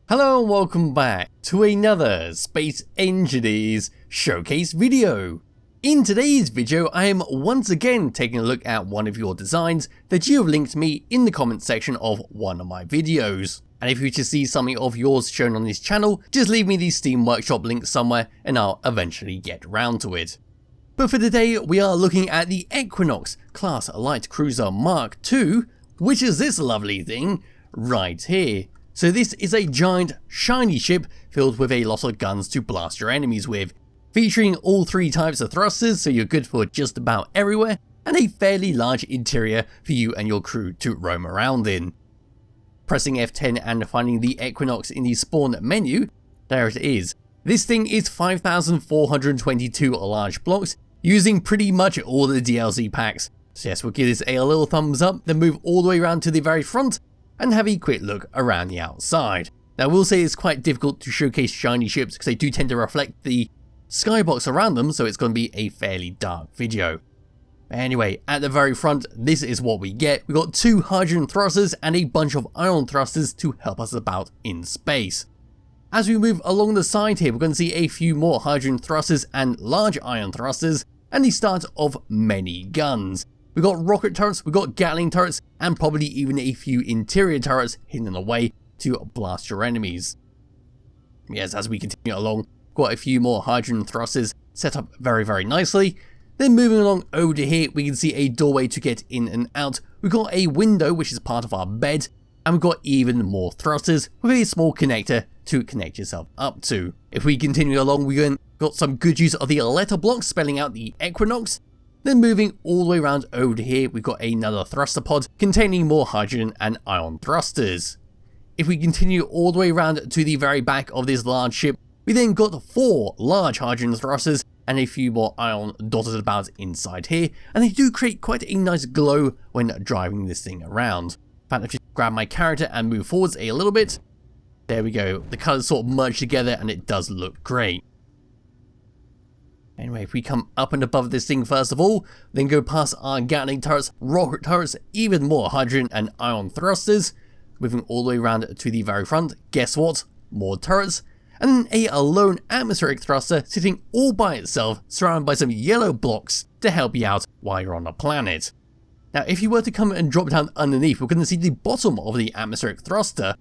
Hello and welcome back to another Space Engineers showcase video. In today's video I am once again taking a look at one of your designs that you have linked me in the comment section of one of my videos. And if you wish to see something of yours shown on this channel, just leave me the Steam Workshop link somewhere and I'll eventually get round to it. But for today we are looking at the Equinox class light cruiser Mk.II, which is this lovely thing right here. So this is a giant, shiny ship filled with a lot of guns to blast your enemies with, featuring all three types of thrusters so you're good for just about everywhere, and a fairly large interior for you and your crew to roam around in. Pressing F10 and finding the Equinox in the spawn menu, there it is. This thing is 5,422 large blocks, using pretty much all the DLC packs. So yes, we'll give this a little thumbs up, then move all the way around to the very front, and have a quick look around the outside. Now I will say it's quite difficult to showcase shiny ships because they do tend to reflect the skybox around them, so it's going to be a fairly dark video. Anyway, at the very front, this is what we get. We've got two hydrogen thrusters and a bunch of ion thrusters to help us about in space. As we move along the side here, we're going to see a few more hydrogen thrusters and large ion thrusters, and the start of many guns. We've got rocket turrets, we've got gatling turrets, and probably even a few interior turrets hidden away to blast your enemies. Yes, as we continue along, we've got a few more hydrogen thrusters set up very nicely. Then moving along over to here, we can see a doorway to get in and out. We've got a window, which is part of our bed, and we've got even more thrusters with a small connector to connect yourself up to. If we continue along, we've got some good use of the letter blocks spelling out the Equinox. Then moving all the way around over to here, we've got another thruster pod containing more hydrogen and ion thrusters. If we continue all the way around to the very back of this large ship, we then got 4 large hydrogen thrusters and a few more ion dotted about inside here, and they do create quite a nice glow when driving this thing around. In fact, if you grab my character and move forwards a little bit, there we go, the colours sort of merge together and it does look great. Anyway, if we come up and above this thing first of all, then go past our gatling turrets, rocket turrets, even more hydrogen and ion thrusters, moving all the way around to the very front, guess what? More turrets, and then a lone atmospheric thruster sitting all by itself, surrounded by some yellow blocks to help you out while you're on the planet. Now, if you were to come and drop down underneath, we're going to see the bottom of the atmospheric thruster,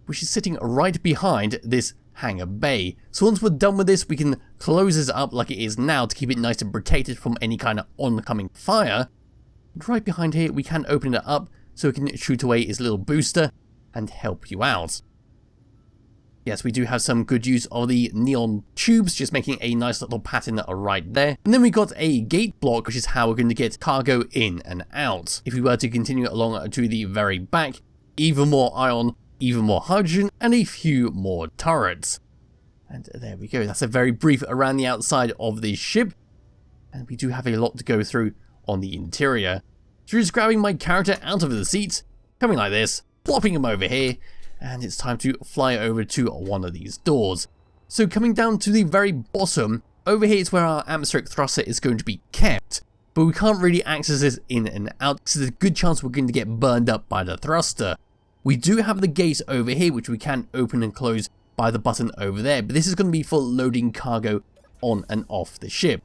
which is sitting right behind this hangar bay. So once we're done with this, we can close this up like it is now to keep it nice and protected from any kind of oncoming fire. And right behind here, we can open it up so we can shoot away its little booster and help you out. Yes, we do have some good use of the neon tubes, just making a nice little pattern right there. And then we got a gate block, which is how we're going to get cargo in and out. If we were to continue along to the very back, even more ion, even more hydrogen, and a few more turrets. And there we go, that's a very brief around the outside of this ship. And we do have a lot to go through on the interior. So just grabbing my character out of the seat, coming like this, plopping him over here, and it's time to fly over to one of these doors. So coming down to the very bottom, over here is where our atmospheric thruster is going to be kept. But we can't really access this in and out, because there's a good chance we're going to get burned up by the thruster. We do have the gate over here, which we can open and close by the button over there, but this is going to be for loading cargo on and off the ship.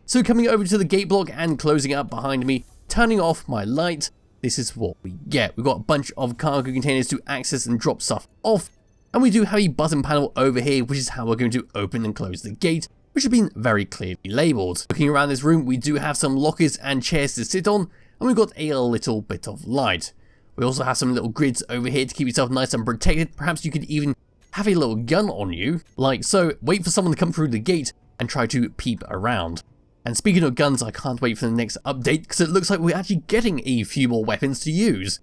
So coming over to the gate block and closing it up behind me, turning off my light, this is what we get. We've got a bunch of cargo containers to access and drop stuff off, and we do have a button panel over here, which is how we're going to open and close the gate, which have been very clearly labelled. Looking around this room, we do have some lockers and chairs to sit on, and we've got a little bit of light. We also have some little grids over here to keep yourself nice and protected. Perhaps you could even have a little gun on you, like so. Wait for someone to come through the gate and try to peep around. And speaking of guns, I can't wait for the next update because it looks like we're actually getting a few more weapons to use.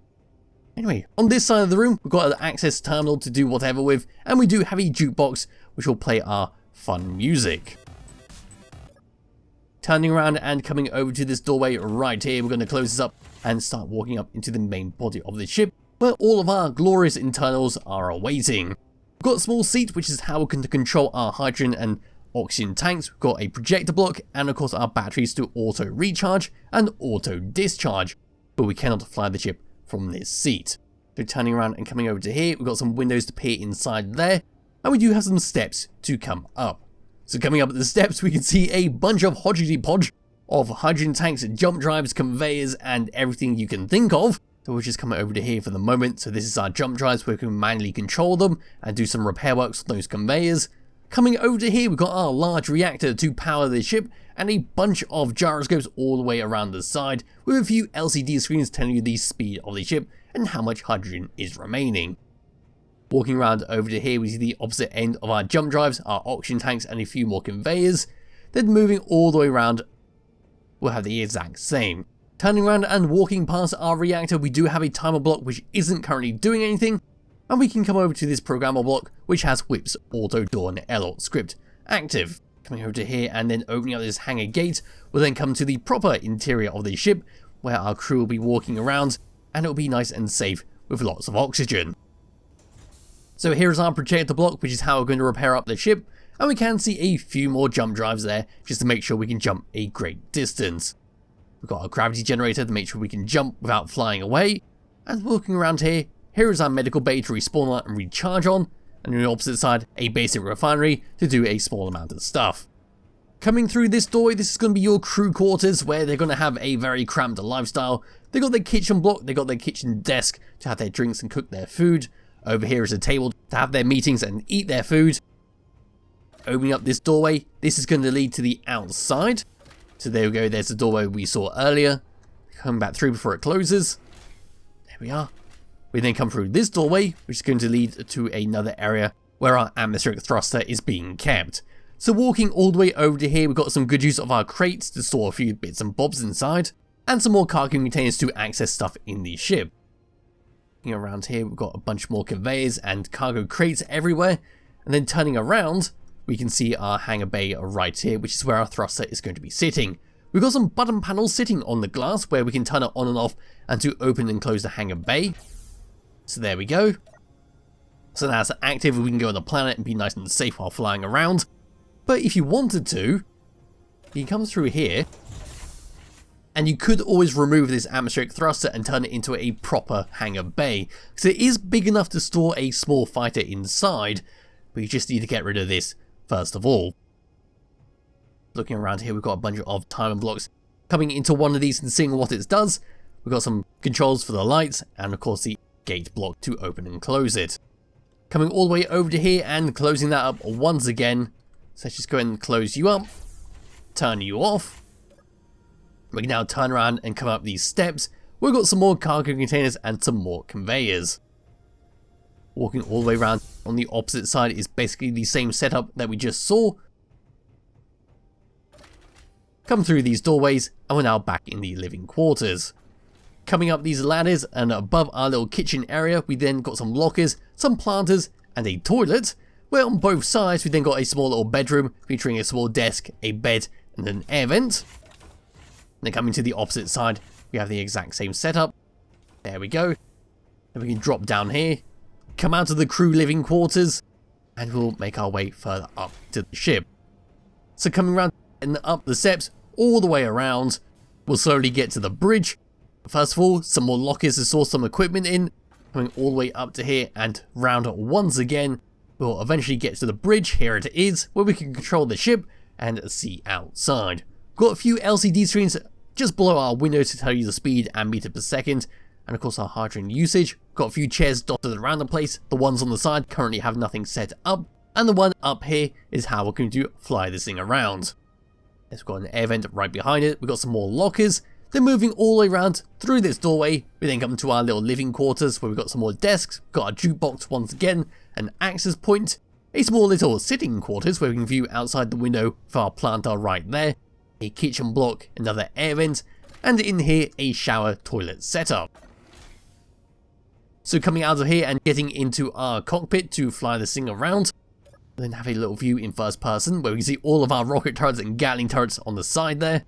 Anyway, on this side of the room, we've got an access terminal to do whatever with, and we do have a jukebox which will play our fun music. Turning around and coming over to this doorway right here, we're going to close this up and start walking up into the main body of the ship, where all of our glorious internals are awaiting. We've got a small seat, which is how we're going to control our hydrogen and oxygen tanks. We've got a projector block, and of course our batteries to auto recharge and auto discharge, but we cannot fly the ship from this seat. So turning around and coming over to here, we've got some windows to peer inside there, and we do have some steps to come up. So coming up the steps, we can see a bunch of hodgety-podge of hydrogen tanks, jump drives, conveyors, and everything you can think of. So we'll just come over to here for the moment. So this is our jump drives where we can manually control them and do some repair works on those conveyors. Coming over to here, we've got our large reactor to power the ship and a bunch of gyroscopes all the way around the side with a few LCD screens telling you the speed of the ship and how much hydrogen is remaining. Walking around over to here, we see the opposite end of our jump drives, our oxygen tanks, and a few more conveyors. Then moving all the way around, we'll have the exact same. Turning around and walking past our reactor, we do have a timer block which isn't currently doing anything, and we can come over to this programmer block which has whips, auto door, and LOT script active. Coming over to here and then opening up this hangar gate, we'll then come to the proper interior of the ship where our crew will be walking around, and it'll be nice and safe with lots of oxygen. So here's our projector block, which is how we're going to repair up the ship, and we can see a few more jump drives there just to make sure we can jump a great distance. We've got our gravity generator to make sure we can jump without flying away, and walking around here, here is our medical bay to respawn on and recharge on, and on the opposite side, a basic refinery to do a small amount of stuff. Coming through this doorway, this is going to be your crew quarters where they're going to have a very cramped lifestyle. They got their kitchen block, they got their kitchen desk to have their drinks and cook their food. Over here is a table to have their meetings and eat their food. Opening up this doorway, this is going to lead to the outside. So there we go, there's the doorway we saw earlier. Come back through before it closes. There we are. We then come through this doorway, which is going to lead to another area where our atmospheric thruster is being kept. So walking all the way over to here, we've got some good use of our crates to store a few bits and bobs inside, and some more cargo containers to access stuff in the ship. Around here, we've got a bunch more conveyors and cargo crates everywhere, and then turning around, we can see our hangar bay right here, which is where our thruster is going to be sitting. We've got some button panels sitting on the glass where we can turn it on and off and to open and close the hangar bay. So there we go. So now it's active, we can go on the planet and be nice and safe while flying around. But if you wanted to, you can come through here, and you could always remove this atmospheric thruster and turn it into a proper hangar bay, because it is big enough to store a small fighter inside, but you just need to get rid of this first of all. Looking around here, we've got a bunch of timer blocks. Coming into one of these and seeing what it does, we've got some controls for the lights, and of course the gate block to open and close it. Coming all the way over to here and closing that up once again. So let's just go ahead and close you up, turn you off. We can now turn around and come up these steps. We've got some more cargo containers and some more conveyors. Walking all the way around on the opposite side is basically the same setup that we just saw. Come through these doorways and we're now back in the living quarters. Coming up these ladders and above our little kitchen area, we then got some lockers, some planters, and a toilet. Where on both sides we then got a small little bedroom featuring a small desk, a bed, and an air vent. Then coming to the opposite side, we have the exact same setup. There we go. Then we can drop down here, come out of the crew living quarters, and we'll make our way further up to the ship. So coming around and up the steps, all the way around, we'll slowly get to the bridge. First of all, some more lockers to store some equipment in. Coming all the way up to here and round once again, we'll eventually get to the bridge. Here it is, where we can control the ship and see outside. Got a few LCD screens just below our windows to tell you the speed and meter per second, and of course our hydrogen usage. Got a few chairs dotted around the place. The ones on the side currently have nothing set up, and the one up here is how we're going to fly this thing around. It's got an air vent right behind it. We've got some more lockers. Then moving all the way around through this doorway, we then come to our little living quarters where we've got some more desks, got our jukebox once again, an access point, a small little sitting quarters where we can view outside the window for our planter right there, a kitchen block, another air vent, and in here a shower toilet setup. So coming out of here and getting into our cockpit to fly this thing around, then have a little view in first person where we can see all of our rocket turrets and gatling turrets on the side there.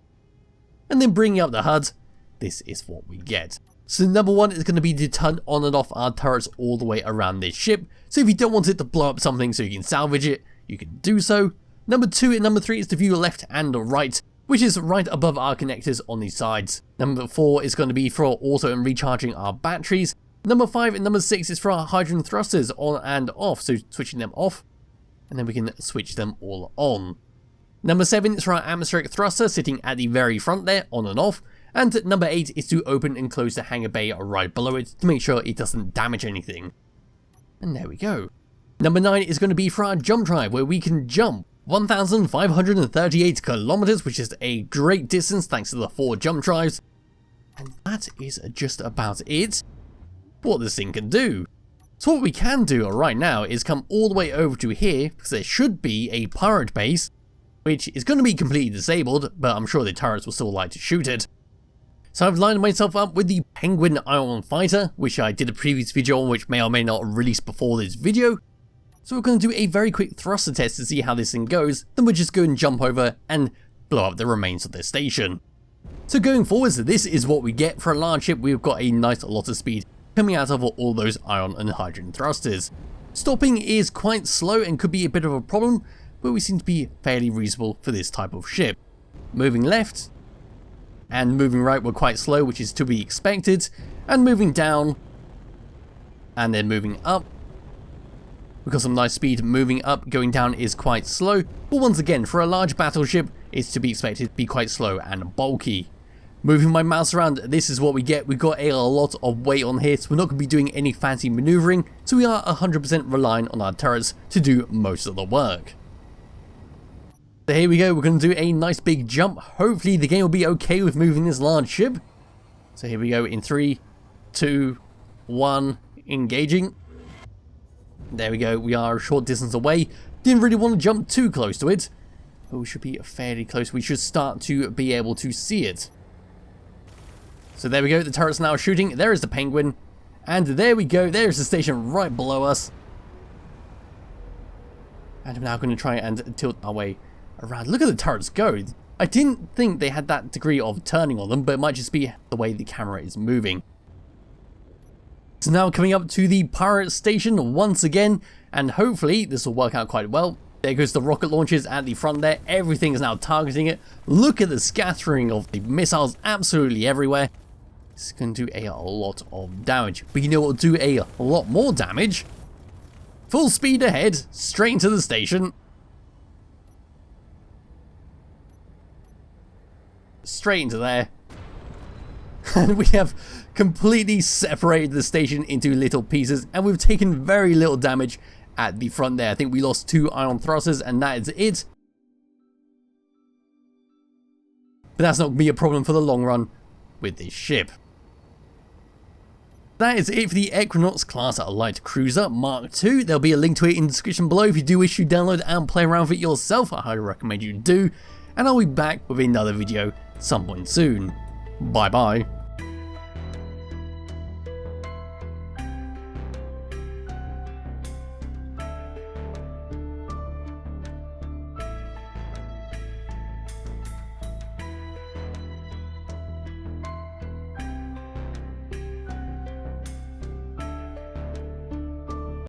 And then bringing up the HUD, this is what we get. So number one is going to be to turn on and off our turrets all the way around this ship. So if you don't want it to blow up something so you can salvage it, you can do so. Number two and number three is to view left and right, which is right above our connectors on the sides. Number four is going to be for auto and recharging our batteries. Number 5 and number 6 is for our hydrogen thrusters on and off, so switching them off, and then we can switch them all on. Number 7 is for our atmospheric thruster sitting at the very front there, on and off, and number 8 is to open and close the hangar bay right below it to make sure it doesn't damage anything. And there we go. Number 9 is going to be for our jump drive, where we can jump 1,538 kilometers, which is a great distance thanks to the 4 jump drives. And that is just about it for what this thing can do. So what we can do right now is come all the way over to here, because there should be a pirate base, which is going to be completely disabled, but I'm sure the turrets will still like to shoot it. So I've lined myself up with the Penguin Ion Fighter, which I did a previous video on, which may or may not release before this video. So we're going to do a very quick thruster test to see how this thing goes, then we'll just go and jump over and blow up the remains of their station. So going forwards, this is what we get for a large ship. We've got a nice lot of speed coming out of all those ion and hydrogen thrusters. Stopping is quite slow and could be a bit of a problem, but we seem to be fairly reasonable for this type of ship. Moving left and moving right were quite slow, which is to be expected, and moving down and then moving up. We've got some nice speed moving up, going down is quite slow, but once again, for a large battleship, it's to be expected to be quite slow and bulky. Moving my mouse around, this is what we get. We've got a lot of weight on here, so we're not going to be doing any fancy maneuvering, so we are 100% relying on our turrets to do most of the work. So here we go, we're going to do a nice big jump. Hopefully the game will be okay with moving this large ship. So here we go in 3, 2, 1, engaging. There we go, we are a short distance away. Didn't really want to jump too close to it, but we should be fairly close. We should start to be able to see it. So there we go, the turret's now shooting. There is the Penguin. And there we go, there's the station right below us. And I'm now going to try and tilt our way around. Look at the turrets go. I didn't think they had that degree of turning on them, but it might just be the way the camera is moving. So now coming up to the pirate station once again, and hopefully this will work out quite well. There goes the rocket launchers at the front there. Everything is now targeting it. Look at the scattering of the missiles absolutely everywhere. It's going to do a lot of damage. But you know what will do a lot more damage? Full speed ahead, straight into the station. Straight into there. And we have completely separated the station into little pieces, and we've taken very little damage at the front there. I think we lost 2 ion thrusters, and that is it. But that's not going to be a problem for the long run with this ship. That is it for the Equinox class light cruiser Mk.II. There'll be a link to it in the description below if you do wish to download and play around with it yourself. I highly recommend you do. And I'll be back with another video some point soon. Bye bye.